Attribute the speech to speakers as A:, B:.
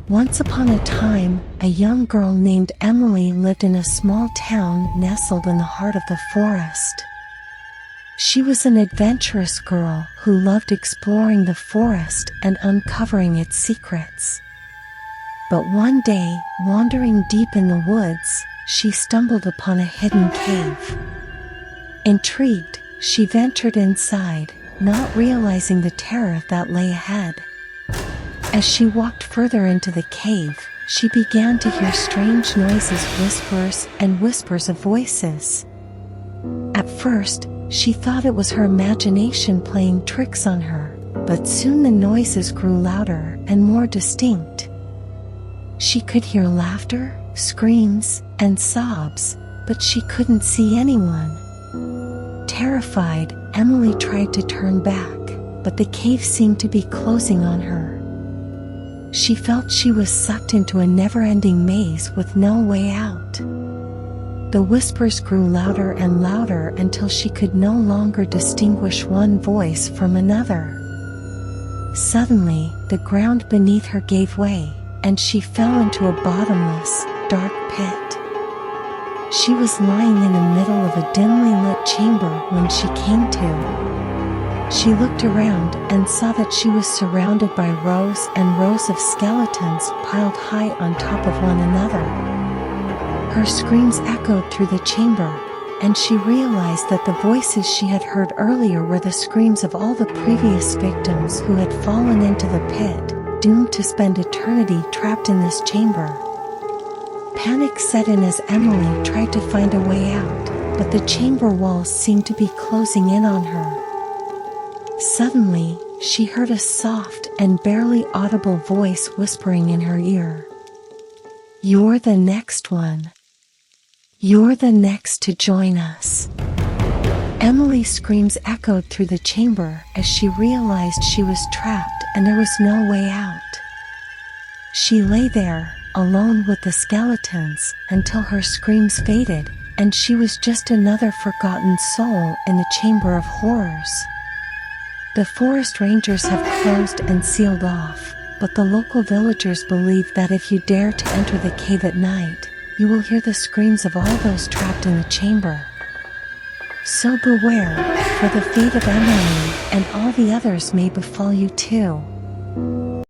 A: Once upon a time, a young girl named Emily lived in a small town nestled in the heart of the forest. She was an adventurous girl who loved exploring the forest and uncovering its secrets. But one day, wandering deep in the woods, she stumbled upon a hidden cave. Intrigued, she ventured inside, not realizing the terror that lay ahead. As she walked further into the cave, she began to hear strange noises, whispers of voices. At first, she thought it was her imagination playing tricks on her, but soon the noises grew louder and more distinct. She could hear laughter, screams, and sobs, but she couldn't see anyone. Terrified, Emily tried to turn back, but the cave seemed to be closing on her. She felt she was sucked into a never-ending maze with no way out. The whispers grew louder and louder until she could no longer distinguish one voice from another. Suddenly, the ground beneath her gave way, and she fell into a bottomless, dark pit. She was lying in the middle of a dimly lit chamber when she came to. She looked around and saw that she was surrounded by rows and rows of skeletons piled high on top of one another. Her screams echoed through the chamber, and she realized that the voices she had heard earlier were the screams of all the previous victims who had fallen into the pit, doomed to spend eternity trapped in this chamber. Panic set in as Emily tried to find a way out, but the chamber walls seemed to be closing in on her. Suddenly, she heard a soft and barely audible voice whispering in her ear. "You're the next one. You're the next to join us." Emily's screams echoed through the chamber as she realized she was trapped and there was no way out. She lay there, alone with the skeletons, until her screams faded, and she was just another forgotten soul in the chamber of horrors. The forest rangers have closed and sealed off, but the local villagers believe that if you dare to enter the cave at night, you will hear the screams of all those trapped in the chamber. So beware, for the fate of Emily and all the others may befall you too.